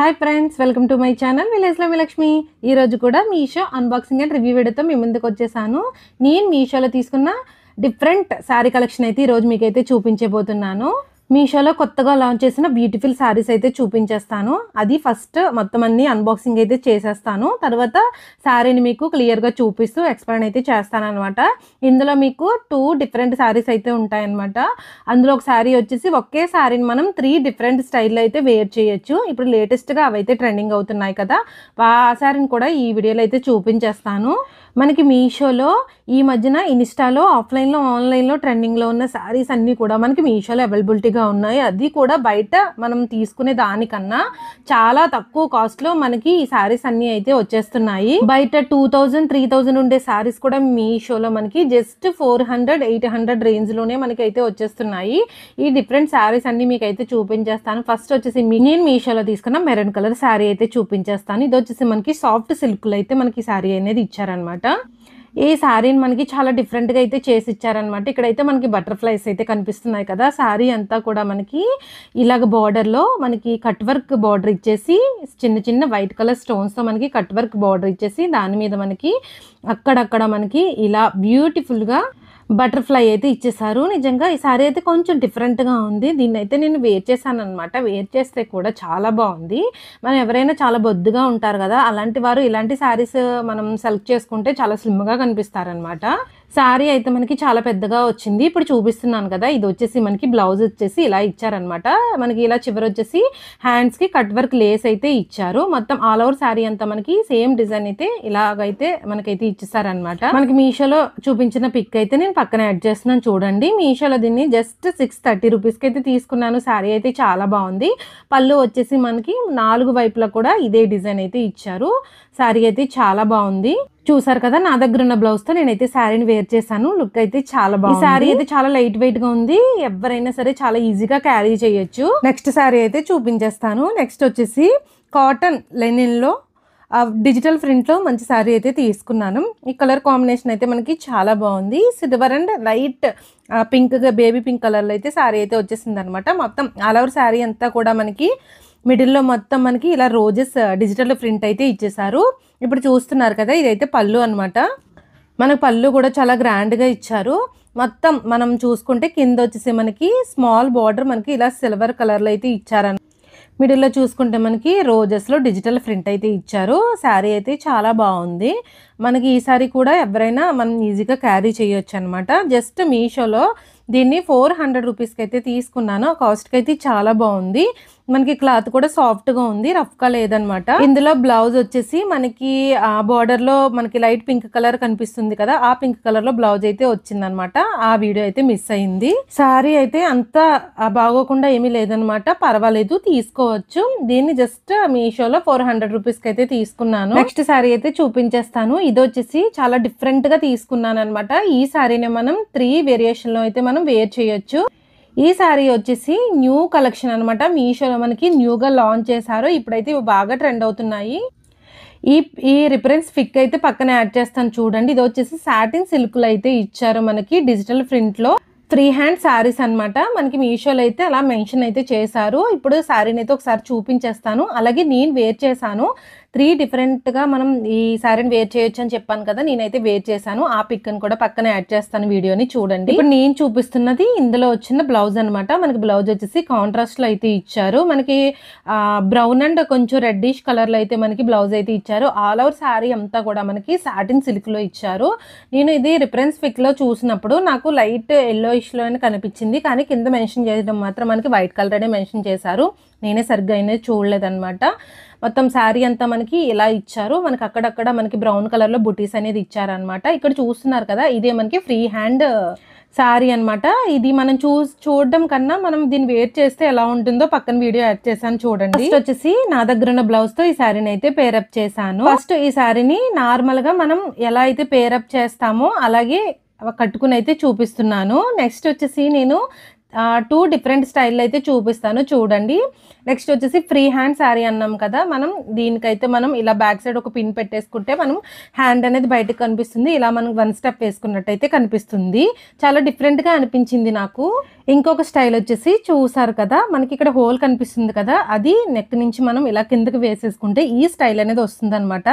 Hi friends, welcome to my channel విలేజ్లో మీ లక్ష్మి. ఈరోజు కూడా మీషో అన్బాక్సింగ్ అండ్ రివ్యూ వీడియోతో మీ ముందుకు వచ్చేసాను. నేను మీషోలో తీసుకున్న డిఫరెంట్ శారీ కలెక్షన్ అయితే ఈరోజు మీకైతే చూపించబోతున్నాను. మీషోలో కొత్తగా లాంచ్ చేసిన బ్యూటిఫుల్ శారీస్ అయితే చూపించేస్తాను. అది ఫస్ట్ మొత్తం అన్ని అన్బాక్సింగ్ అయితే చేసేస్తాను. తర్వాత శారీని మీకు క్లియర్గా చూపిస్తూ ఎక్స్ప్లెయిన్ అయితే చేస్తాను అనమాట. ఇందులో మీకు 2 డిఫరెంట్ శారీస్ అయితే ఉంటాయన్నమాట. అందులో ఒక శారీ వచ్చేసి ఒకే శారీని మనం 3 డిఫరెంట్ స్టైల్లో అయితే వేర్ చేయొచ్చు. ఇప్పుడు లేటెస్ట్గా అవైతే ట్రెండింగ్ అవుతున్నాయి కదా, ఆ శారీని కూడా ఈ వీడియోలో అయితే చూపించేస్తాను. మనకి మీషోలో ఈ మధ్యన ఇన్స్టాలో ఆఫ్లైన్లో ఆన్లైన్లో ట్రెండింగ్లో ఉన్న శారీస్ అన్నీ కూడా మనకి మీషోలో అవైలబిలిటీగా ఉన్నాయి. అది కూడా బయట మనం తీసుకునే దానికన్నా చాలా తక్కువ కాస్ట్లో మనకి ఈ శారీస్ అన్నీ అయితే వచ్చేస్తున్నాయి. బయట 2000, 3000 ఉండే శారీస్ కూడా మీషోలో మనకి జస్ట్ 400, 800 రేంజ్లోనే మనకి అయితే వచ్చేస్తున్నాయి. ఈ డిఫరెంట్ శారీస్ అన్నీ మీకు అయితే చూపించేస్తాను. ఫస్ట్ వచ్చేసి నేను మీషోలో తీసుకున్న మెరూన్ కలర్ శారీ అయితే చూపించేస్తాను. ఇది వచ్చేసి మనకి సాఫ్ట్ సిల్క్లో అయితే మనకి శారీ అనేది ఇచ్చారనమాట. ఈ శారీని మనకి చాలా డిఫరెంట్గా అయితే చేసి ఇచ్చారనమాట. ఇక్కడైతే మనకి బటర్ఫ్లైస్ అయితే కనిపిస్తున్నాయి కదా. శారీ అంతా కూడా మనకి ఇలాగ బార్డర్లో మనకి కట్ వర్క్ బార్డర్ ఇచ్చేసి చిన్న చిన్న వైట్ కలర్ స్టోన్స్తో మనకి కట్ వర్క్ బార్డర్ ఇచ్చేసి దాని మీద మనకి అక్కడక్కడ మనకి ఇలా బ్యూటిఫుల్గా బటర్ఫ్లై అయితే ఇచ్చేసారు. నిజంగా ఈ శారీ అయితే కొంచెం డిఫరెంట్గా ఉంది. దీన్ని అయితే నేను వేర్ చేశాను అనమాట. వేర్ చేస్తే కూడా చాలా బాగుంది. మనం ఎవరైనా చాలా బొద్దుగా ఉంటారు కదా, అలాంటి వారు ఇలాంటి శారీస్ మనం సెలెక్ట్ చేసుకుంటే చాలా స్లిమ్గా కనిపిస్తారనమాట. శారీ అయితే మనకి చాలా పెద్దగా వచ్చింది. ఇప్పుడు చూపిస్తున్నాను కదా, ఇది వచ్చేసి మనకి బ్లౌజ్ వచ్చేసి ఇలా ఇచ్చారనమాట. మనకి ఇలా చివరి వచ్చేసి హ్యాండ్స్కి కట్ వర్క్ లేస్ అయితే ఇచ్చారు. మొత్తం ఆల్ ఓవర్ శారీ అంతా మనకి సేమ్ డిజైన్ అయితే ఇలాగైతే మనకైతే ఇచ్చేసారనమాట. మనకి మీషోలో చూపించిన పిక్ అయితే నేను పక్కన యాడ్ చేస్తున్నాను చూడండి. మీషోలో దీన్ని జస్ట్ 630 రూపీస్కి అయితే తీసుకున్నాను. శారీ అయితే చాలా బాగుంది. పళ్ళు వచ్చేసి మనకి 4 వైపులా కూడా ఇదే డిజైన్ అయితే ఇచ్చారు. శారీ అయితే చాలా బాగుంది. చూసారు కదా, నా దగ్గర ఉన్న బ్లౌజ్ తో నేనైతే శారీని వేర్ చేశాను. లుక్ అయితే చాలా బాగుంది. ఈ శారీ అయితే చాలా లైట్ వెయిట్ గా ఉంది. ఎవరైనా సరే చాలా ఈజీగా క్యారీ చేయొచ్చు. నెక్స్ట్ శారీ అయితే చూపించేస్తాను. నెక్స్ట్ వచ్చేసి కాటన్ లెనిన్ లో డిజిటల్ ప్రింట్ లో మంచి శారీ అయితే తీసుకున్నాను. ఈ కలర్ కాంబినేషన్ అయితే మనకి చాలా బాగుంది. సిల్వర్ అండ్ లైట్ పింక్ గా బేబీ పింక్ కలర్ లో అయితే శారీ అయితే వచ్చేసింది అనమాట. మొత్తం ఆల్ ఓవర్ శారీ అంతా కూడా మనకి మిడిల్లో మొత్తం మనకి ఇలా రోజెస్ డిజిటల్ ప్రింట్ అయితే ఇచ్చేసారు. ఇప్పుడు చూస్తున్నారు కదా, ఇదైతే పళ్ళు అనమాట. మనకు పళ్ళు కూడా చాలా గ్రాండ్గా ఇచ్చారు. మొత్తం మనం చూసుకుంటే కింద వచ్చేసి మనకి స్మాల్ బార్డర్ మనకి ఇలా సిల్వర్ కలర్లో అయితే ఇచ్చారన్న. మిడిల్లో చూసుకుంటే మనకి రోజెస్లో డిజిటల్ ప్రింట్ అయితే ఇచ్చారు. శారీ అయితే చాలా బాగుంది. మనకి ఈ శారీ కూడా ఎవరైనా మనం ఈజీగా క్యారీ చేయొచ్చు అనమాట. జస్ట్ మీషోలో దీన్ని 400 రూపీస్కి అయితే తీసుకున్నాను. కాస్ట్కి అయితే చాలా బాగుంది. మనకి క్లాత్ కూడా సాఫ్ట్గా ఉంది, రఫ్గా లేదనమాట. ఇందులో బ్లౌజ్ వచ్చేసి మనకి బార్డర్ లో మనకి లైట్ పింక్ కలర్ కనిపిస్తుంది కదా, ఆ పింక్ కలర్ లో బ్లౌజ్ అయితే వచ్చిందనమాట. ఆ వీడియో అయితే మిస్ అయింది. శారీ అయితే అంత బాగోకుండా ఏమీ లేదనమాట. పర్వాలేదు, తీసుకోవచ్చు. దీన్ని జస్ట్ మీషోలో 400 రూపీస్కి అయితే తీసుకున్నాను. నెక్స్ట్ శారీ అయితే చూపించేస్తాను. ఇది వచ్చేసి చాలా డిఫరెంట్ గా తీసుకున్నాను అనమాట. ఈ శారీని మనం 3 వేరియేషన్ లో అయితే మనం వేర్ చేయొచ్చు. ఈ శారీ వచ్చేసి న్యూ కలెక్షన్ అనమాట. మీషోలో మనకి న్యూగా లాంచ్ చేశారు. ఇప్పుడైతే ఇవి బాగా ట్రెండ్ అవుతున్నాయి. ఈ రిఫరెన్స్ పిక్ అయితే పక్కన యాడ్ చేస్తాను చూడండి. ఇది వచ్చేసి సాటిన్ సిల్క్లో అయితే ఇచ్చారు మనకి డిజిటల్ ప్రింట్లో. 3 హ్యాండ్ శారీస్ అనమాట. మనకి మీషోలో అయితే అలా మెన్షన్ అయితే చేశారు. ఇప్పుడు శారీని అయితే ఒకసారి చూపించేస్తాను. అలాగే నేను వేర్ చేశాను. 3 డిఫరెంట్గా మనం ఈ శారీని వేర్ చేయొచ్చు అని చెప్పాను కదా, నేనైతే వేర్ చేశాను. ఆ పిక్ అని కూడా పక్కన యాడ్ చేస్తాను, వీడియోని చూడండి. ఇప్పుడు నేను చూపిస్తున్నది ఇందులో వచ్చిన బ్లౌజ్ అనమాట. మనకి బ్లౌజ్ వచ్చేసి కాంట్రాస్ట్లో అయితే ఇచ్చారు. మనకి బ్రౌన్ అండ్ కొంచెం రెడ్డిష్ కలర్లో అయితే మనకి బ్లౌజ్ అయితే ఇచ్చారు. ఆల్ ఓవర్ శారీ అంతా కూడా మనకి సాటిన్ సిల్క్లో ఇచ్చారు. నేను ఇది రిఫరెన్స్ పిక్లో చూసినప్పుడు నాకు లైట్ ఎల్లోయిష్లో అని కనిపించింది, కానీ కింద మెన్షన్ చేయడం మాత్రం మనకి వైట్ కలర్ అనే మెన్షన్ చేశారు. నేనే సరిగ్గా అయినా చూడలేదన్నమాట. మొత్తం శారీ అంతా మనకి ఇలా ఇచ్చారు. మనకి అక్కడక్కడ మనకి బ్రౌన్ కలర్లో బుటీస్ అనేది ఇచ్చారనమాట. ఇక్కడ చూస్తున్నారు కదా, ఇదే మనకి ఫ్రీ హ్యాండ్ శారీ అనమాట. ఇది మనం చూడడం కన్నా మనం దీన్ని వేర్ చేస్తే ఎలా ఉంటుందో పక్కన వీడియో యాడ్ చేశాను చూడండి. ఫస్ట్ వచ్చేసి నా దగ్గర ఉన్న బ్లౌజ్ తో ఈ శారీని అయితే పేరప్ చేశాను. ఫస్ట్ ఈ శారీని నార్మల్ గా మనం ఎలా అయితే పేరప్ చేస్తామో అలాగే కట్టుకుని అయితే చూపిస్తున్నాను. నెక్స్ట్ వచ్చేసి నేను 2 డిఫరెంట్ స్టైల్‌లో అయితే చూపిస్తాను చూడండి. నెక్స్ట్ వచ్చేసి ఫ్రీ హ్యాండ్ శారీ అన్నాం కదా! మనం దీనికైతే మనం ఇలా బ్యాక్ సైడ్ ఒక పిన్ పెట్టేసుకుంటే మనం హ్యాండ్ అనేది బయటకు కనిపిస్తుంది. ఇలా మనం 1 స్టెప్ వేసుకున్నట్టయితే కనిపిస్తుంది. చాలా డిఫరెంట్‌గా అనిపించింది నాకు. ఇంకొక స్టైల్ వచ్చేసి చూసారు కదా! మనకి ఇక్కడ హోల్ కనిపిస్తుంది కదా! అది నెక్ నుంచి మనం ఇలా కిందకి వేసేసుకుంటే ఈ స్టైల్ అనేది వస్తుందనమాట.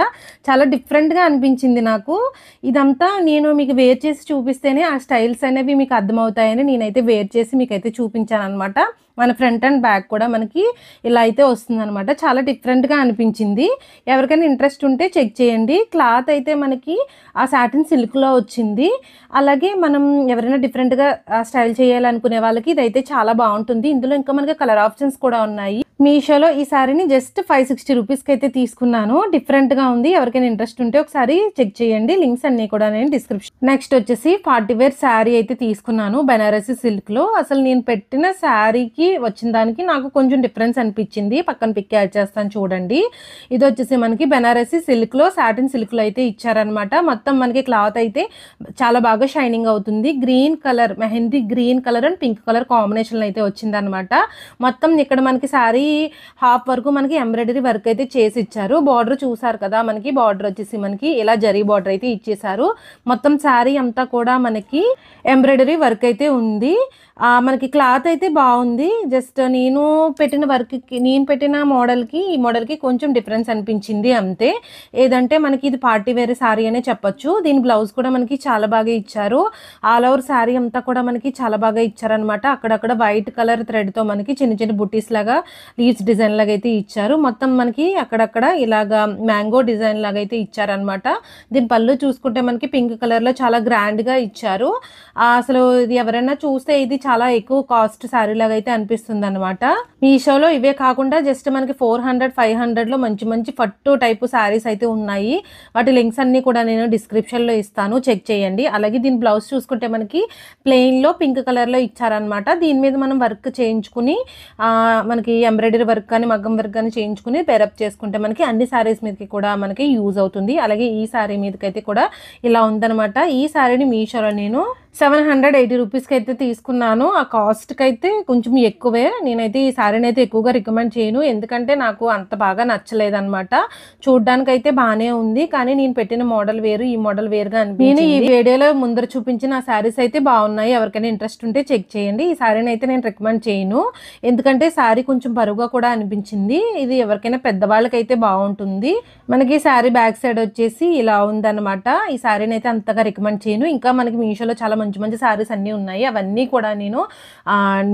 చాలా డిఫరెంట్‌గా అనిపించింది నాకు. ఇదంతా నేను మీకు వేర్ చేసి చూపిస్తేనే ఆ స్టైల్స్ అనేవి మీకు అర్థమవుతాయని నేనైతే వేర్ చేసి మీకైతే చూపించాననమాట. మన ఫ్రంట్ అండ్ బ్యాక్ కూడా మనకి ఇలా అయితే వస్తుందనమాట. చాలా డిఫరెంట్‌గా అనిపించింది. ఎవరికైనా ఇంట్రెస్ట్ ఉంటే చెక్ చేయండి. క్లాత్ అయితే మనకి ఆ సాటిన్ సిల్క్‌లో వచ్చింది. అలాగే మనం ఎవరైనా డిఫరెంట్‌గా స్టైల్ చేయాలనుకునే వాళ్ళకి ఇదైతే చాలా బావుంటుంది. ఇందులో ఇంకా మనకి కలర్ ఆప్షన్స్ కూడా ఉన్నాయి. మీషోలో ఈ శారీని జస్ట్ 560 రూపీస్‌కి అయితే తీసుకున్నాను. డిఫరెంట్‌గా ఉంది. ఎవరికైనా ఇంట్రెస్ట్ ఉంటే ఒకసారి చెక్ చేయండి. లింక్స్ అన్నీ కూడా నేను డిస్క్రిప్షన్. నెక్స్ట్ వచ్చేసి పార్టీ వేర్ శారీ అయితే తీసుకున్నాను బెనారసి సిల్క్‌లో. అసలు నేను పెట్టిన శారీకి వచ్చిన దానికి నాకు కొంచెం డిఫరెన్స్ అనిపించింది. పక్కన పిక్ యాడ్ చేస్తాను చూడండి. ఇది వచ్చేసి మనకి బెనారసి సిల్క్‌లో సాటిన్ సిల్క్‌లో అయితే ఇచ్చారనమాట. మొత్తం మనకి క్లాత్ అయితే చాలా బాగా షైనింగ్ అవుతుంది. Green colour mehndi green colour and pink colour కాంబినేషన్‌లో అయితే వచ్చిందనమాట. మొత్తం ఇక్కడ మనకి శారీ హాఫ్ వరకు మనకి ఎంబ్రాయిడరీ వర్క్ అయితే చేసి ఇచ్చారు. బార్డర్ చూసారు కదా! మనకి బార్డర్ వచ్చేసి మనకి ఇలా జరీ బార్డర్ అయితే ఇచ్చేసారు. మొత్తం శారీ అంతా కూడా మనకి ఎంబ్రాయిడరీ వర్క్ అయితే ఉంది. మనకి క్లాత్ అయితే బాగుంది. జస్ట్ నేను పెట్టిన మోడల్‌కి ఈ మోడల్‌కి కొంచెం డిఫరెన్స్ అనిపించింది అంతే. ఏదంటే మనకి ఇది పార్టీ వేర్ శారీ అనే చెప్పొచ్చు. దీని బ్లౌజ్ కూడా మనకి చాలా బాగా ఇచ్చారు. ఆల్ ఓవర్ శారీ అంతా కూడా మనకి చాలా బాగా ఇచ్చారనమాట. అక్కడక్కడ వైట్ కలర్ థ్రెడ్‌తో మనకి చిన్న చిన్న బుట్టీస్ లాగా లీవ్స్ డిజైన్ లాగా అయితే ఇచ్చారు. మొత్తం మనకి అక్కడక్కడ ఇలాగా మ్యాంగో డిజైన్ లాగా అయితే ఇచ్చారనమాట. దీని పళ్ళు చూసుకుంటే మనకి పింక్ కలర్‌లో చాలా గ్రాండ్‌గా ఇచ్చారు. అసలు ఇది ఎవరైనా చూస్తే ఇది చాలా ఎక్కువ కాస్ట్ శారీ లాగా అయితే అనిపిస్తుంది అనమాట. మీషోలో ఇవే కాకుండా జస్ట్ మనకి 400, 500లో మంచి మంచి పట్టు టైపు శారీస్ అయితే ఉన్నాయి. వాటి లింక్స్ అన్ని కూడా నేను డిస్క్రిప్షన్లో ఇస్తాను, చెక్ చేయండి. అలాగే దీని బ్లౌజ్ చూసుకుంటే మనకి ప్లెయిన్లో పింక్ కలర్లో ఇచ్చారనమాట. దీని మీద మనం వర్క్ చేయించుకుని మనకి ఎంబ్రాయిడరీ వర్క్ కానీ మగ్గం వర్క్ కానీ చేయించుకుని పేరప్ చేసుకుంటే మనకి అన్ని శారీస్ మీదకి కూడా మనకి యూజ్ అవుతుంది. అలాగే ఈ శారీ మీదకైతే కూడా ఇలా ఉందనమాట. ఈ శారీని మీషోలో నేను 780 రూపీస్కి అయితే తీసుకున్నాను. ఆ కాస్ట్కి అయితే కొంచెం ఎక్కువే. నేనైతే ఈ శారీని అయితే ఎక్కువగా రికమెండ్ చేయను. ఎందుకంటే నాకు అంత బాగా నచ్చలేదనమాట. చూడ్డానికి అయితే బాగానే ఉంది, కానీ నేను పెట్టిన మోడల్ వేరు, ఈ మోడల్ వేరుగా అనిపించింది. నేను ఈ వీడియోలో ముందర చూపించిన శారీస్ అయితే బాగున్నాయి. ఎవరికైనా ఇంట్రెస్ట్ ఉంటే చెక్ చేయండి. ఈ శారీని అయితే నేను రికమెండ్ చేయను, ఎందుకంటే శారీ కొంచెం బరువుగా కూడా అనిపించింది. ఇది ఎవరికైనా పెద్దవాళ్ళకైతే బాగుంటుంది. మనకి శారీ బ్యాక్ సైడ్ వచ్చేసి ఇలా ఉందన్నమాట. ఈ శారీని అయితే అంతగా రికమెండ్ చేయను. ఇంకా మనకి మీషోలో చాలా మంచి మంచి శారీస్ అన్నీ ఉన్నాయి. అవన్నీ కూడా నేను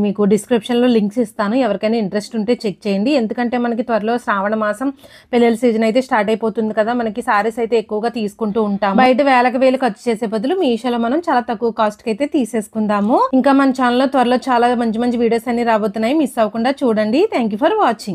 మీకు డిస్క్రిప్షన్లో లింక్స్ ఇస్తాను. ఎవరికైనా ఇంట్రెస్ట్ ఉంటే చెక్ చేయండి. ఎందుకంటే మనకి త్వరలో శ్రావణ మాసం పెళ్ళిళ్ళ సీజన్ అయితే స్టార్ట్ అయిపోతుంది కదా! మనకి శారీస్ అయితే ఎక్కువగా తీసుకుంటూ ఉంటాం. బయట వేలకు వేలు ఖర్చు చేసే బదులు మీషోలో మనం చాలా తక్కువ కాస్ట్కి అయితే తీసేసుకుందాము. ఇంకా మన ఛానల్లో త్వరలో చాలా మంచి మంచి వీడియోస్ అన్ని రాబోతున్నాయి. మిస్ అవ్వకుండా చూడండి. Thank you for watching.